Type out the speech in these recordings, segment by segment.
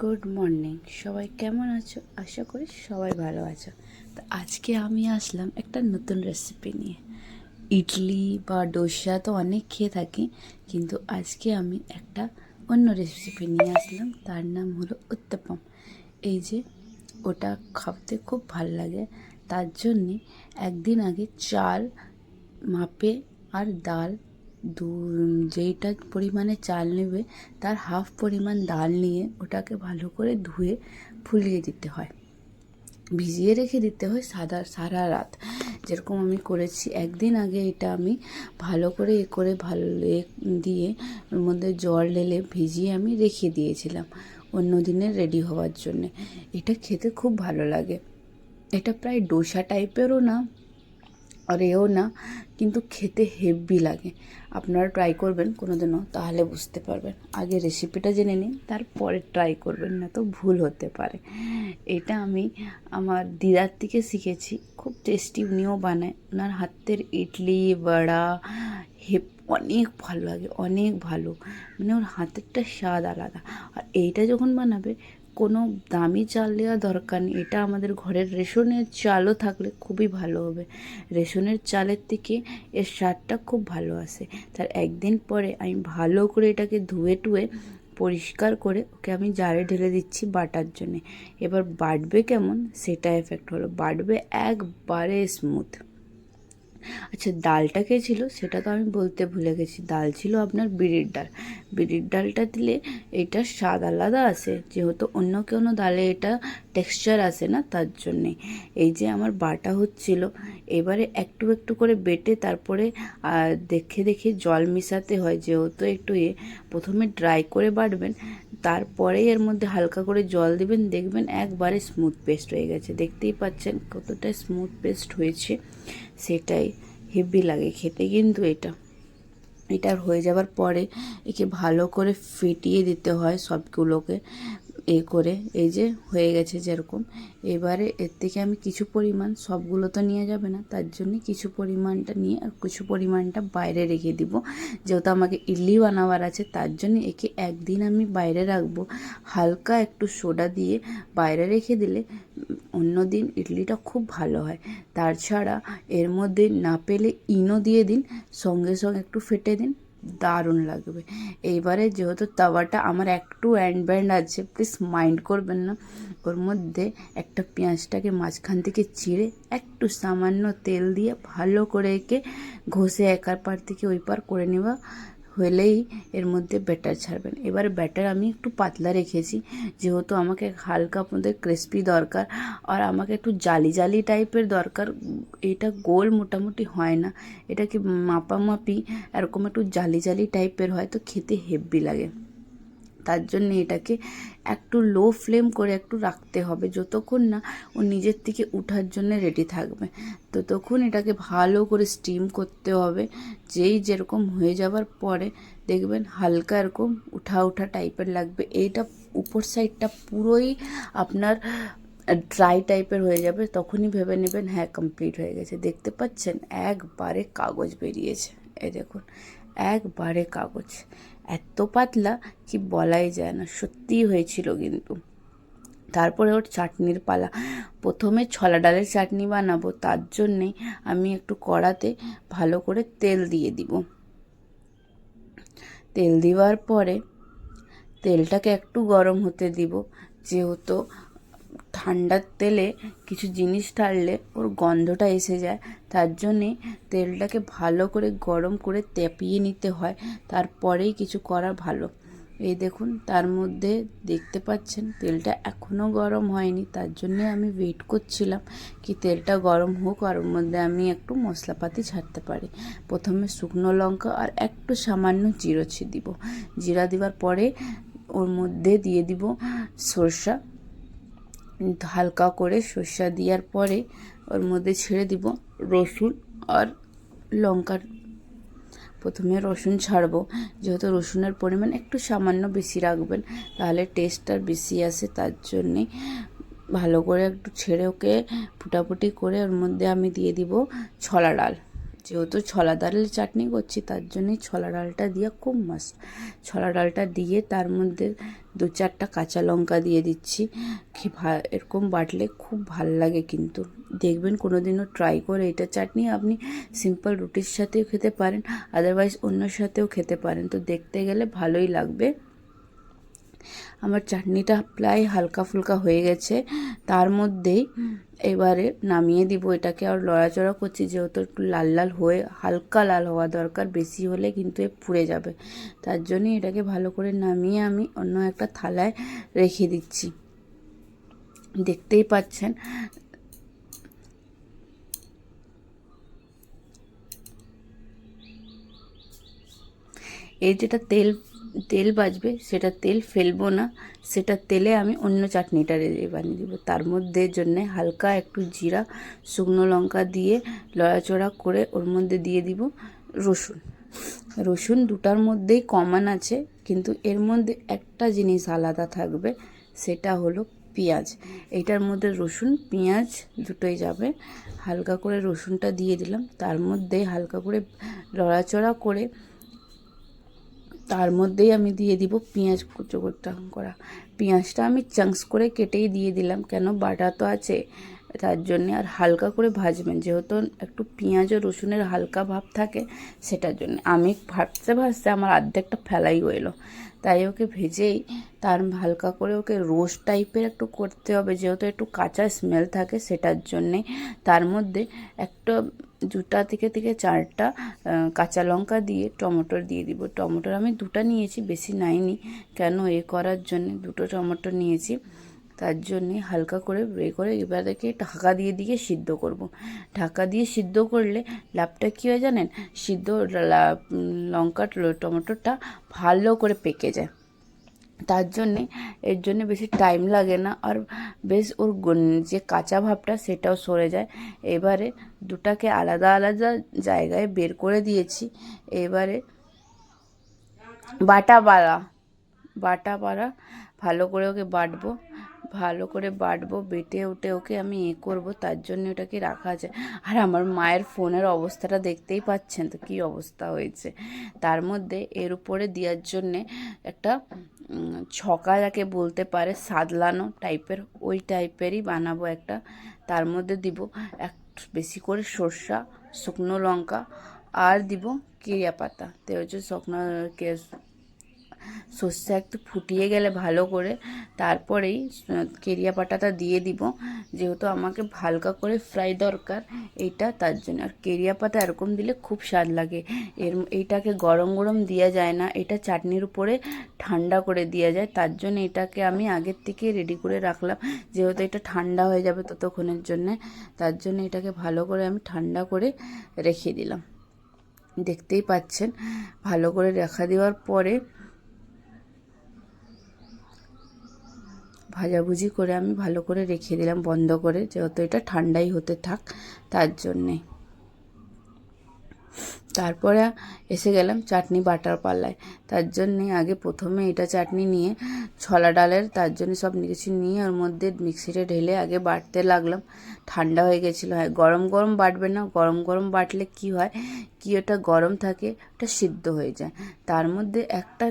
Good morning, সবাই কেমন আছো? আশা করি সবাই ভালো আছো। তো আজকে আমি আসলাম একটা নতুন রেসিপি নিয়ে। ইডলি বা ডোসা তো অনেক খেয়ে থাকি, কিন্তু আজকে আমি একটা অন্য রেসিপি নিয়ে আসলাম। তার নাম হলো উত্তপম। এই যে ওটা খাওয়াতে খুব ভালো লাগে, তার জন্যে একদিন আগে চাল মাপে আর ডাল যেইটা পরিমাণে চাল নেবে তার হাফ পরিমাণ ডাল নিয়ে ওটাকে ভালো করে ধুয়ে ফুলিয়ে দিতে হয়, ভিজিয়ে রেখে দিতে হয় সারা রাত। যেরকম আমি করেছি একদিন আগে, এটা আমি ভালো করে ভালো দিয়ে ওর মধ্যে জল ঢেলে ভিজিয়ে আমি রেখে দিয়েছিলাম অন্য দিনে রেডি হওয়ার জন্যে। এটা খেতে খুব ভালো লাগে। এটা প্রায় ডোসা টাইপেরও না আর এও না, কিন্তু খেতে হেভি লাগে। আপনারা ট্রাই করবেন কোনো দিনও, তাহলে বুঝতে পারবেন। আগে রেসিপিটা জেনে নিন, তারপরে ট্রাই করবেন, না তো ভুল হতে পারে। এটা আমি আমার দিদার থেকে শিখেছি, খুব টেস্টি উনিও বানায়। ওনার হাতের ইডলি বড়া অনেক ভালো লাগে, অনেক ভালো। মানে ওর হাতেরটা স্বাদ আলাদা। আর এইটা যখন বানাবে কোনো দামি চাল দেওয়া দরকার নেই, এটা আমাদের ঘরের রেশনের চালও থাকলে খুবই ভালো হবে। রেশনের চালের থেকে এর স্বাদটা খুব ভালো আসে। তার একদিন পরে আমি ভালো করে এটাকে ধুয়ে টুয়ে পরিষ্কার করে ওকে আমি জারে ঢেলে দিচ্ছি বাটার জন্যে। এবার বাটবে কেমন সেটা এফেক্ট হলো, বাটবে একবারে স্মুথ। আচ্ছা, ডালটা কে ছিল সেটা তো আমি বলতে ভুলে গেছি। ডাল ছিল আপনার বিড়ির ডাল। বিড়ির ডালটা দিলে এটার স্বাদ আলাদা আসে, যেহেতু অন্য কোনো ডালে এটা টেক্সচার আসে না, তার জন্যে। এই যে আমার বাটা হচ্ছিল, এবারে একটু একটু করে বেটে তারপরে দেখে দেখে জল মিশাতে হয়, যেহেতু একটু প্রথমে ড্রাই করে বাটবেন, তারপরেই এর মধ্যে হালকা করে জল দিবেন, দেখবেন একবারে স্মুথ পেস্ট হয়ে গেছে। দেখতেই পাচ্ছেন কতটা স্মুথ পেস্ট হয়েছে, সেটাই হেভি লাগে খেতে। কিন্তু এটার হয়ে যাবার পরে একে ভালো করে ফেটিয়ে দিতে হয় সবগুলোকে করে। এই যে হয়ে গেছে যেরকম, এবারে এর থেকে আমি কিছু পরিমাণ, সবগুলো তো নিয়ে যাবে না, তার জন্য কিছু পরিমাণটা নিয়ে আর কিছু পরিমাণটা বাইরে রেখে দিব। যেহেতু আমাকে ইডলি বানাবার আছে, তার জন্য একে একদিন আমি বাইরে রাখবো। হালকা একটু সোডা দিয়ে বাইরে রেখে দিলে অন্য দিন ইডলিটা খুব ভালো হয়। তাছাড়া এর মধ্যে না পেলে ইনো দিয়ে দিন, সঙ্গে সঙ্গে একটু ফেটে দিন, দারুণ লাগবে। এইবারে যেহেতু তাওয়াটা আমার একটু ব্যান্ড আছে, প্লিজ মাইন্ড করবেন না। ওর মধ্যে একটা পেঁয়াজটাকে মাঝখান থেকে চিড়ে একটু সামান্য তেল দিয়ে ভালো করে একে ঘষে একার পার থেকে ওই পার করে নেওয়া হলেই এর মধ্যে ব্যাটার ছাড়বেন। এবার ব্যাটার আমি একটু পাতলা রেখেছি, যেহেতু আমাকে হালকা আপনাদের ক্রিস্পি দরকার, আর আমাকে একটু জালি জালি টাইপের দরকার। এটা গোল মোটামুটি হয় না, এটা কি মাপামাপি এরকম একটু জালি জালি টাইপের হয়, তো খেতে হেভি লাগে। তার জন্য এটাকে একটু লো ফ্লেম করে একটু রাখতে হবে, যতক্ষণ না ও নিজের থেকে উঠার জন্য রেডি থাকবে, ততক্ষণ এটাকে ভালো করে স্টিম করতে হবে। যেই যেরকম হয়ে যাবার পরে দেখবেন হালকা এরকম উঠা উঠা টাইপের লাগবে। এইটা উপর সাইডটা পুরোই আপনার ড্রাই টাইপের হয়ে যাবে, তখনই ভেবে নেবেন হ্যাঁ কমপ্লিট হয়ে গেছে। দেখতে পাচ্ছেন একবারে কাগজ বেরিয়েছে, এই দেখুন একবারে কাগজ, এত পাতলা কি বলাই যায় না, সত্যিই হয়েছিল। কিন্তু তারপরে ওর চাটনির পালা। প্রথমে ছোলা ডালের চাটনি বানাবো, তার জন্যে আমি একটু কড়াতে ভালো করে তেল দিয়ে দিব। তেল দেওয়ার পরে তেলটাকে একটু গরম হতে দিব, যেহেতু ঠান্ডার তেলে কিছু জিনিস ঢাললে ওর গন্ধটা এসে যায়, তার জন্যে তেলটাকে ভালো করে গরম করে তেপিয়ে নিতে হয়, তারপরেই কিছু করা ভালো। এই দেখুন, তার মধ্যে দেখতে পাচ্ছেন তেলটা এখনও গরম হয়নি, তার জন্যে আমি ওয়েট করছিলাম কি তেলটা গরম হোক আর ওর মধ্যে আমি একটু মশলাপাতি ছাড়তে পারি। প্রথমে শুকনো লঙ্কা আর একটু সামান্য জিরা দিব। জিরা দেওয়ার পরে ওর মধ্যে দিয়ে দিব সরষা, হালকা করে সর্ষা দেওয়ার পরে ওর মধ্যে ছেড়ে দিব রসুন আর লঙ্কার। প্রথমে রসুন ছাড়বো, যেহেতু রসুনের পরিমাণ একটু সামান্য বেশি রাখবেন, তাহলে টেস্টটা বেশি আসে। তার জন্যে ভালো করে একটু ছেড়ে ওকে ফুটাফুটি করে ওর মধ্যে আমি দিয়ে দিব ছোলা ডাল, যেহেতু ছোলা ডালের চাটনি করছি তার জন্যই ছোলা ডালটা দিয়ে খুব মাস্ট। ছোলা ডালটা দিয়ে তার মধ্যে 2-4টা কাঁচা লঙ্কা দিয়ে দিচ্ছি। এরকম বাটলে খুব ভাল লাগে, কিন্তু দেখবেন কোনো দিনও ট্রাই করে। এটা চাটনি আপনি সিম্পল রুটির সাথেও খেতে পারেন, আদারওয়াইজ অন্যর সাথেও খেতে পারেন। তো দেখতে গেলে ভালোই লাগবে। আমার চাটনিটা প্রায় হালকা ফুলকা হয়ে গেছে, তার মধ্যেই এবারে নামিয়ে দিব এটাকে। আর লড়াচড়া করছি যেহেতু একটু লাল লাল হয়ে হালকা লাল হওয়া দরকার, বেশি হলে কিন্তু এ পুড়ে যাবে। তার জন্যই এটাকে ভালো করে নামিয়ে আমি অন্য একটা থালায় রেখে দিচ্ছি। দেখতেই পাচ্ছেন এই যেটা তেল বাজবে সেটা তেল ফেলবো না, সেটা তেলে আমি অন্য চাটনিটা বানিয়ে দিব। তার মধ্যে জন্য হালকা একটু জিরা শুকনো লঙ্কা দিয়ে লড়াচড়া করে ওর মধ্যে দিয়ে দিব রসুন। দুটার মধ্যেই কমন আছে, কিন্তু এর মধ্যে একটা জিনিস আলাদা থাকবে, সেটা হলো পেঁয়াজ। এইটার মধ্যে রসুন পেঁয়াজ দুটোই যাবে। হালকা করে রসুনটা দিয়ে দিলাম, তার মধ্যে হালকা করে লড়াচড়া করে তার মধ্যেই আমি দিয়ে দিব পেঁয়াজ কুচো করা। পেঁয়াজটা আমি চাংস করে কেটেই দিয়ে দিলাম, কেন বাটা তো আছে তার জন্যে। আর হালকা করে ভাজবেন, যেহেতু একটু পেঁয়াজ ও রসুনের হালকা ভাব থাকে, সেটার জন্য। আমি ভাজতে আমার অর্ধেকটা ফেলাই হইলো, তাই ওকে ভেজেই তার হালকা করে ওকে রোস্ট টাইপের একটু করতে হবে, যেহেতু একটু কাঁচা স্মেল থাকে, সেটার জন্যে। তার মধ্যে একটা 2টা থেকে 4টা কাঁচা লঙ্কা দিয়ে টমেটো দিয়ে দিব। টমেটো আমি 2টা নিয়েছি, বেশি নাইনি, কেন করার জন্য 2টো টমেটো নিয়েছি। তার জন্যে হালকা করে এবার থেকে ঢাকা দিয়ে সিদ্ধ করব। ঢাকা দিয়ে সিদ্ধ করলে লাভটা কী হয় জানেন, লঙ্কা টমেটোটা ভালো করে পেকে যায়। তার জন্যে এর জন্য বেশি টাইম লাগে না, আর বেশ ওর যে কাঁচা ভাবটা সেটাও সরে যায়। এবারে দুটাকে আলাদা আলাদা জায়গায় বের করে দিয়েছি। এবারে বাটা বাড়া ভালো করে ওকে বাটবো, বেটে উঠে ওকে আমি করব, তার জন্য ওটাকে রাখা আছে। আর আমার মায়ের ফোনের অবস্থাটা দেখতেই পাচ্ছেন তো কী অবস্থা হয়েছে। তার মধ্যে এর উপরে দেওয়ার জন্যে একটা ছকা যাকে বলতে পারে, সাদলানো টাইপের, ওই টাইপেরই বানাবো একটা। তার মধ্যে দিব বেশি করে সর্ষা, শুকনো লঙ্কা, আর দিব কেরিয়া পাতা। তো হচ্ছে সর্ষে একটু ফুটিয়ে গেলে ভালো করে তারপরেই কেরিয়া পাতাটা দিয়ে দিব, যেহেতু আমাকে হালকা করে ফ্রাই দরকার এইটা, তার জন্য। আর কেরিয়া পাতা এরকম দিলে খুব স্বাদ লাগে। এইটাকে গরম গরম দেওয়া যায় না, এটা চাটনির উপরে ঠান্ডা করে দেওয়া যায়। তার জন্য এটাকে আমি আগের থেকে রেডি করে রাখলাম, যেহেতু এটা ঠান্ডা হয়ে যাবে ততক্ষণের জন্যে। তার জন্য এটাকে ভালো করে আমি ঠান্ডা করে রেখে দিলাম। দেখতেই পাচ্ছেন ভালো করে রাখা দেওয়ার পরে ভাজাভুজি করে আমি ভালো করে রেখে দিলাম বন্ধ করে, যেহেতু এটা ঠান্ডাই হতে থাক, তার জন্যে। তারপরে এসে গেলাম চাটনি বাটার পাল্লায়। তার জন্যে আগে প্রথমে এটা চাটনি নিয়ে ছোলা ডালের, তার জন্য সব কিছু নিয়ে ওর মধ্যে মিক্সিতে ঢেলে আগে বাটতে লাগলাম। ঠান্ডা হয়ে গেছিলো। হ্যাঁ, গরম গরম বাটবে না, গরম গরম বাটলে কি হয়, কি ওটা গরম থাকে, ওটা সিদ্ধ হয়ে যায়। তার মধ্যে একটা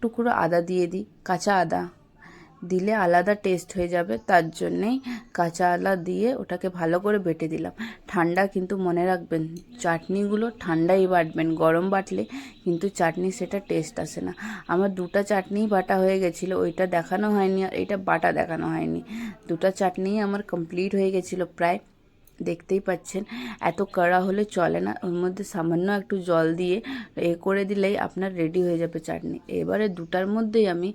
টুকরো আদা দিয়ে দিই, কাঁচা আদা দিলে আলাদা টেস্ট হয়ে যাবে, তার জন্যেই কাঁচা আদা দিয়ে ওটাকে ভালো করে বেটে দিলাম। ঠান্ডা, কিন্তু মনে রাখবেন চাটনিগুলো ঠান্ডাই বাটবেন, গরম বাটলে কিন্তু চাটনি সেটা টেস্ট আসে না। আমার 2টা চাটনিই বাটা হয়ে গেছিলো, ওইটা দেখানো হয়নি আর এইটা বাটা দেখানো হয়নি। 2টা চাটনিই আমার কমপ্লিট হয়ে গেছিলো প্রায়। দেখতেই পাচ্ছেন এত কড়া হলে চলে না, ওর মধ্যে সামান্য একটু জল দিয়ে করে দিলেই আপনার রেডি হয়ে যাবে চাটনি। এবারে 2টার মধ্যেই আমি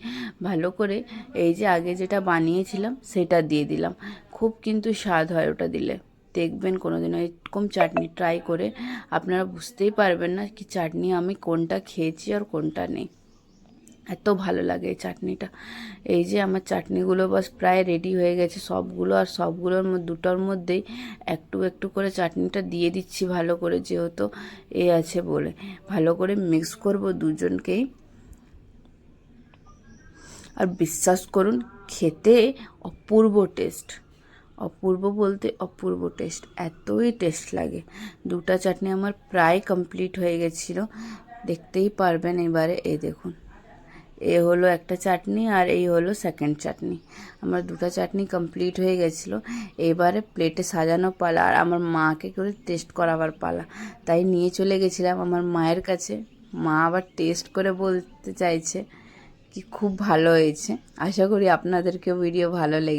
ভালো করে এই যে আগে যেটা বানিয়েছিলাম সেটা দিয়ে দিলাম। খুব কিন্তু স্বাদ হয় ওটা দিলে, দেখবেন কোনোদিনও এরকম চাটনি ট্রাই করে আপনারা বুঝতেই পারবেন না কি চাটনি আমি কোনটা খেয়েছি আর কোনটা নেই। এত ভালো লাগে এই চাটনিটা। এই যে আমার চাটনিগুলো বাস প্রায় রেডি হয়ে গেছে সবগুলো, আর সবগুলোর 2টার মধ্যেই একটু একটু করে চাটনিটা দিয়ে দিচ্ছি ভালো করে, যেহেতু আছে বলে। ভালো করে মিক্স করব দুজনকেই। আর বিশ্বাস করুন খেতে অপূর্ব টেস্ট, অপূর্ব বলতে অপূর্ব টেস্ট, এতই টেস্ট লাগে। দুটো চাটনি আমার প্রায় কমপ্লিট হয়ে গেছিলো, দেখতেই পারবেন এবারে। এই দেখুন, এ হলো একটা চাটনি আর এই হলো সেকেন্ড চাটনি। আমার দুটো চাটনি কমপ্লিট হয়ে গেছিলো। এবারে প্লেটে সাজানো পালা আর আমার মাকে করে টেস্ট করাবার পালা। তাই নিয়ে চলে গেছিলাম আমার মায়ের কাছে। মা আবার টেস্ট করে বলতে চাইছে কি খুব ভালো হয়েছে। আশা করি আপনাদেরকেও ভিডিও ভালো লেগে